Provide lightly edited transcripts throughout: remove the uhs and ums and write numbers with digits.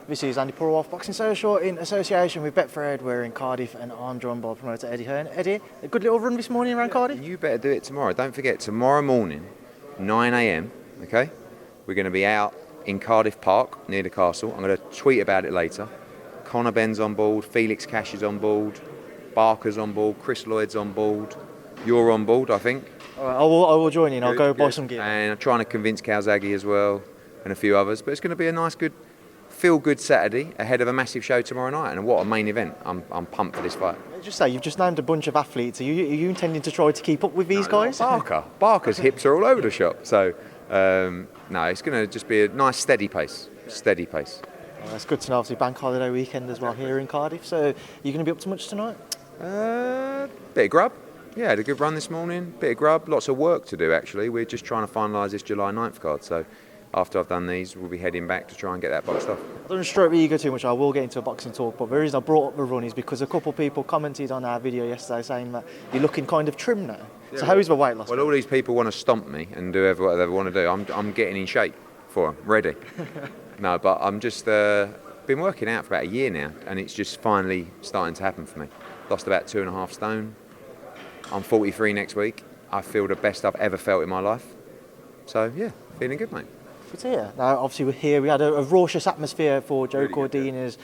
This is Andi Purewal, Boxing Social in association with Betfred. We're in Cardiff and I'm joined by promoter Eddie Hearn. Eddie, a good little run this morning around Cardiff? You better do it tomorrow. Don't forget, tomorrow morning, 9 a.m, okay? We're going to be out in Cardiff Park near the castle. I'm going to tweet about it later. Connor Ben's on board, Felix Cash is on board, Barker's on board, Chris Lloyd's on board. You're on board, I think. All right, I will join in. I'll go buy some gear. And I'm trying to convince Calzaghe as well and a few others. But it's going to be a nice, good, feel-good Saturday ahead of a massive show tomorrow night. And what a main event. I'm pumped for this fight. Just say, you've just named a bunch of athletes. Are you intending to try to keep up with these guys? Barker's hips are all over the shop. So, no, it's going to just be a nice, steady pace. Steady pace. Well, that's good to know. Obviously, bank holiday weekend as well here in Cardiff. So, are you going to be up to much tonight? Bit of grub. Yeah, had a good run this morning. Bit of grub. Lots of work to do, actually. We're just trying to finalise this July 9th card. So, after I've done these, we'll be heading back to try and get that boxed off. I don't want to stroke the ego too much. I will get into a boxing talk, but the reason I brought up the run is because a couple of people commented on our video yesterday saying that you're looking kind of trim now. So how is the weight loss? Well, all these people want to stomp me and do whatever they want to do. I'm getting in shape for them, ready. No, but I'm just been working out for about a year now, and it's just finally starting to happen for me. Lost about 2.5 stone. I'm 43 next week. I feel the best I've ever felt in my life. So yeah, feeling good, mate. Good to hear. Now, obviously, we're here. We had a raucous atmosphere for Joe Cordina's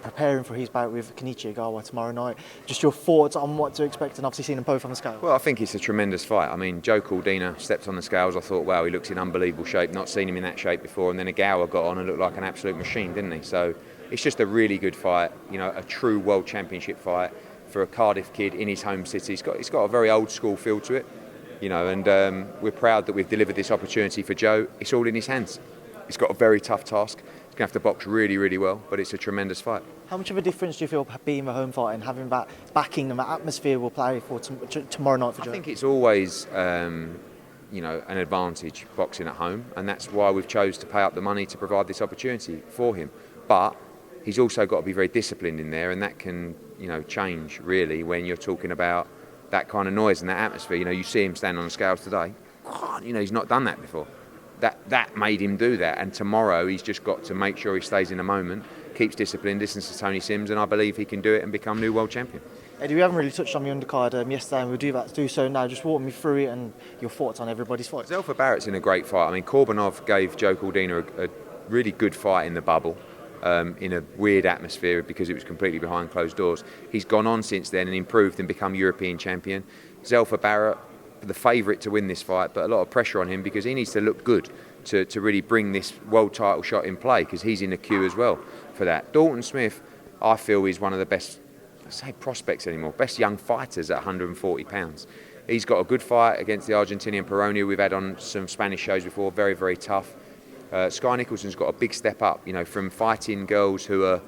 preparing for his bout with Kenichi Ogawa tomorrow night. Just your thoughts on what to expect, and obviously seeing them both on the scale. Well, I think it's a tremendous fight. I mean, Joe Cordina stepped on the scales. I thought, wow, he looks in unbelievable shape. Not seen him in that shape before. And then Ogawa got on and looked like an absolute machine, didn't he? So it's just a really good fight. You know, a true world championship fight for a Cardiff kid in his home city. It's got a very old school feel to it. You know, and we're proud that we've delivered this opportunity for Joe. It's all in his hands. He's got a very tough task. He's going to have to box really, really well, but it's a tremendous fight. How much of a difference do you feel being the home fight and having that backing and that atmosphere will play for tomorrow night for Joe? I think it's always, you know, an advantage boxing at home, and that's why we've chose to pay up the money to provide this opportunity for him. But he's also got to be very disciplined in there, and that can, you know, change really when you're talking about that kind of noise and that atmosphere. You know, you see him stand on the scales today. You know, he's not done that before. That made him do that. And tomorrow, he's just got to make sure he stays in the moment, keeps discipline, listens to Tony Sims, and I believe he can do it and become new world champion. Eddie, we haven't really touched on the undercard yesterday, and we'll do so now. Just walk me through it and your thoughts on everybody's fight. Barrett's in a great fight. I mean, Kourbanov gave Joe Cordina a really good fight in the bubble. In a weird atmosphere because it was completely behind closed doors. He's gone on since then and improved and become European champion. Barrett, the favourite to win this fight, but a lot of pressure on him because he needs to look good to really bring this world title shot in play because he's in the queue as well for that. Dalton Smith, I feel, is one of the best, I say prospects anymore, best young fighters at 140 pounds. He's got a good fight against the Argentinian Purewal. We've had on some Spanish shows before, very, very tough. Sky Nicholson's got a big step up, you know, from fighting girls who are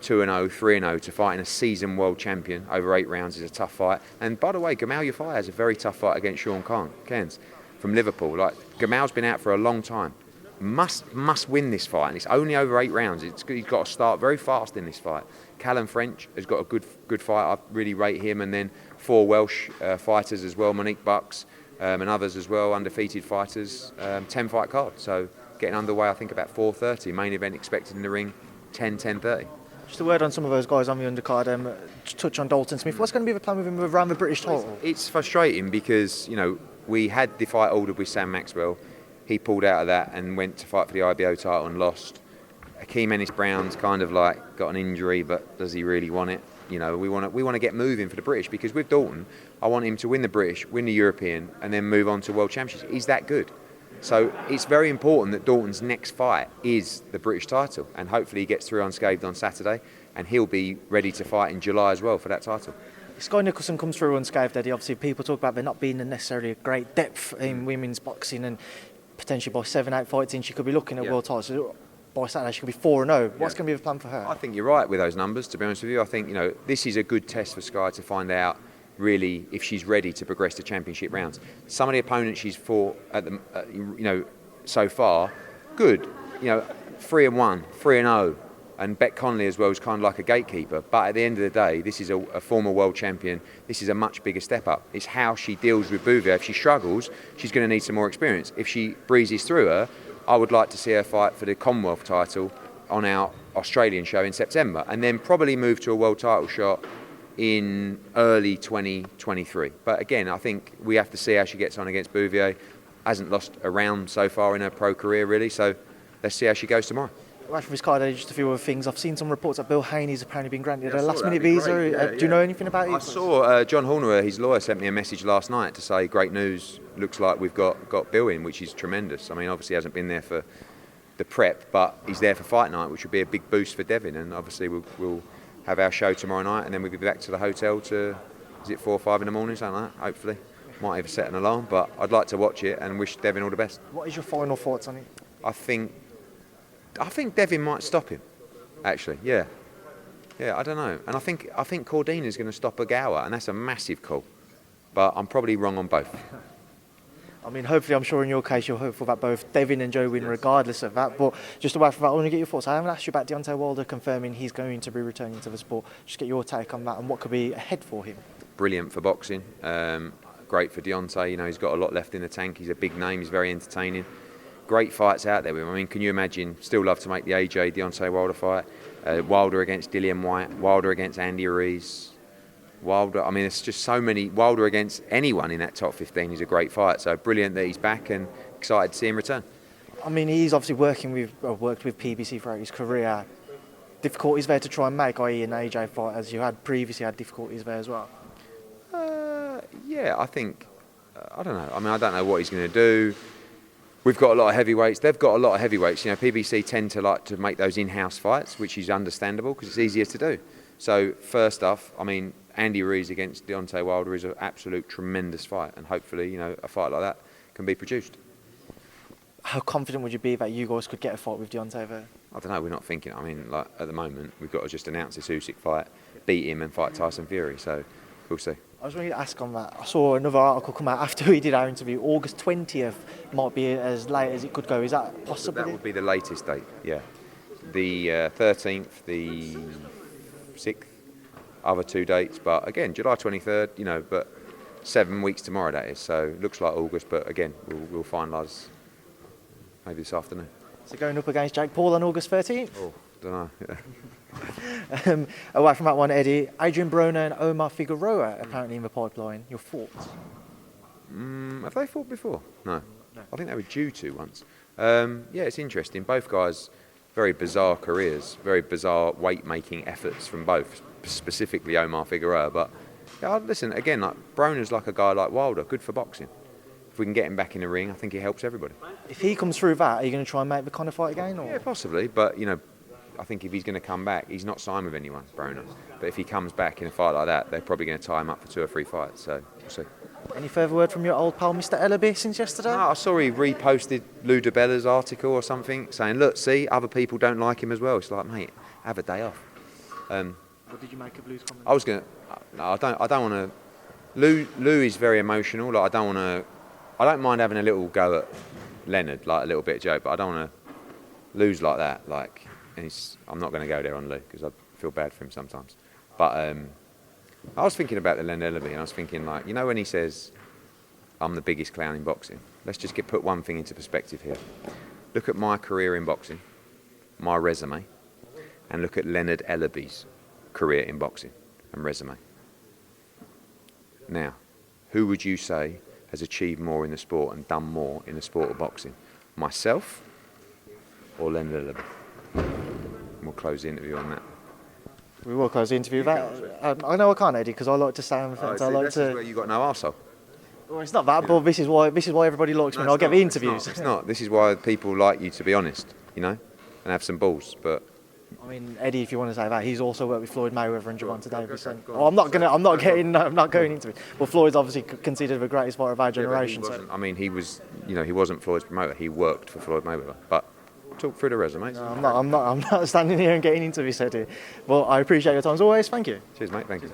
2-0, 3-0 to fighting a seasoned world champion over 8 rounds is a tough fight. And by the way, Gamal Yafai has a very tough fight against Sean Cairns from Liverpool. Like, Gamal's been out for a long time. Must win this fight, and it's only over 8 rounds. He's got to start very fast in this fight. Callum French has got a good fight. I really rate him. And then 4 Welsh fighters as well, Monique Bucks and others as well, undefeated fighters. 10-fight card. So getting underway, I think, about 4:30. Main event expected in the ring 10:30. Just a word on some of those guys on the undercard. Touch on Dalton Smith. What's going to be the plan with him around the British title? It's frustrating because, you know, we had the fight ordered with Sam Maxwell. He pulled out of that and went to fight for the IBO title and lost. Akeem Ennis-Brown's kind of like got an injury, but does he really want it? You know, we want to get moving for the British because with Dalton, I want him to win the British, win the European, and then move on to World Championships. He's that good. So it's very important that Dalton's next fight is the British title, and hopefully he gets through unscathed on Saturday, and he'll be ready to fight in July as well for that title. Sky Nicholson comes through unscathed, Eddie. Obviously, people talk about there not being necessarily a great depth in women's boxing, and potentially by 7-8 fights in, she could be looking at world titles. So by Saturday, she could be 4-0. What's going to be the plan for her? I think you're right with those numbers, to be honest with you. I think, you know, this is a good test for Sky to find out really if she's ready to progress to championship rounds. Some of the opponents she's fought at the, you know, so far, good. You know, 3-1, 3-0, and Bet Conley as well is kind of like a gatekeeper. But at the end of the day, this is a former world champion. This is a much bigger step up. It's how she deals with Bouvier. If she struggles, she's going to need some more experience. If she breezes through her, I would like to see her fight for the Commonwealth title on our Australian show in September, and then probably move to a world title shot in early 2023. But again, I think we have to see how she gets on against Bouvier. Hasn't lost a round so far in her pro career, really, so let's see how she goes tomorrow. Right from his card, just a few other things. I've seen some reports that Bill Haney's apparently been granted a I saw last-minute that. It'd be visa. great. Do you know anything about it? I saw John Horner, his lawyer, sent me a message last night to say, great news, looks like we've got Bill in, which is tremendous. I mean, obviously he hasn't been there for the prep, but he's there for fight night, which would be a big boost for Devin, and obviously we'll have our show tomorrow night, and then we'll be back to the hotel to, is it 4 or 5 in the morning, something like that, hopefully. Might even set an alarm, but I'd like to watch it and wish Devin all the best. What is your final thoughts on it? I think Devin might stop him, actually. Yeah, I don't know. And I think Cordina is going to stop Ogawa, and that's a massive call. But I'm probably wrong on both. I mean, hopefully, I'm sure in your case you're hopeful that both Devin and Joe win regardless of that. But just away from that, I want to get your thoughts. I haven't asked you about Deontay Wilder confirming he's going to be returning to the sport. Just get your take on that and what could be ahead for him. Brilliant for boxing. Great for Deontay. You know, he's got a lot left in the tank. He's a big name. He's very entertaining. Great fights out there with him. I mean, can you imagine? Still love to make the AJ Deontay Wilder fight. Wilder against Dillian White. Wilder against Andy Ruiz. Wilder. I mean, it's just so many. Wilder against anyone in that top 15 is a great fight. So brilliant that he's back, and excited to see him return. I mean, he's obviously worked with PBC throughout his career. Difficulties there to try and make, i.e. an AJ fight, as you had previously had difficulties there as well. Yeah, I think. I don't know. I mean, I don't know what he's going to do. We've got a lot of heavyweights. They've got a lot of heavyweights. You know, PBC tend to like to make those in-house fights, which is understandable because it's easier to do. So first off, I mean, Andy Ruiz against Deontay Wilder is an absolute tremendous fight, and hopefully, you know, a fight like that can be produced. How confident would you be that you guys could get a fight with Deontay there? I don't know. We're not thinking. I mean, like at the moment, we've got to just announce this Usyk fight, beat him, and fight Tyson Fury. So we'll see. I was going to ask on that. I saw another article come out after we did our interview. August 20th might be as late as it could go. Is that possible? That would be the latest date, yeah. The 13th, the 6th, other 2 dates. But again, July 23rd, you know, but 7 weeks tomorrow that is. So looks like August, but again, we'll finalise maybe this afternoon. So going up against Jake Paul on August 13th? Oh, don't know. Yeah. Away from that one, Eddie, Adrian Broner and Omar Figueroa apparently in the pipeline. Your thoughts? Have they fought before? No. I think they were due to once. Yeah, it's interesting. Both guys, very bizarre careers, very bizarre weight-making efforts from both, specifically Omar Figueroa. But yeah, listen, again, like Broner's like a guy like Wilder, good for boxing. If we can get him back in the ring, I think it helps everybody. If he comes through that, are you going to try and make the Conor fight again? Or? Yeah, possibly. But, you know, I think if he's going to come back, he's not signed with anyone, Broner. But if he comes back in a fight like that, they're probably going to tie him up for 2 or 3 fights. So we'll see. Any further word from your old pal, Mr. Ellerbe, since yesterday? No, I saw he reposted Lou DiBella's article or something, saying, look, see, other people don't like him as well. It's like, mate, have a day off. What did you make of Lou's comment? I was going to... No, I don't want to... Lou is very emotional. Like, I don't mind having a little go at Leonard, like a little bit of joke, but I don't want to lose like that. Like, and I'm not going to go there on Lou because I feel bad for him sometimes. But I was thinking about the Leonard Ellerbe, and I was thinking, like, you know, when he says, "I'm the biggest clown in boxing." Let's just put one thing into perspective here. Look at my career in boxing, my resume, and look at Leonard Ellerbe's career in boxing and resume. Now, who would you say has achieved more in the sport and done more in the sport of boxing? Myself or Leonard Ellerbe? We'll close the interview on that. We will close the interview. I know I can't, Eddie, because I like to stay on the fence. This is where you got no arsehole. Well, it's not that, but this is why everybody likes me. I'll get the interviews. It's not. This is why people like you to be honest, you know, and have some balls. But I mean, Eddie, if you want to say that, he's also worked with Floyd Mayweather and Javante Davis. Well, I'm not going into it. Well, Floyd's obviously considered the greatest fighter of our generation. I mean, he wasn't Floyd's promoter. He worked for Floyd Mayweather. But talk through the resumes. No, I'm not standing here and getting into this, Eddie. Well, I appreciate your time as always. Thank you. Cheers, mate. Thank you.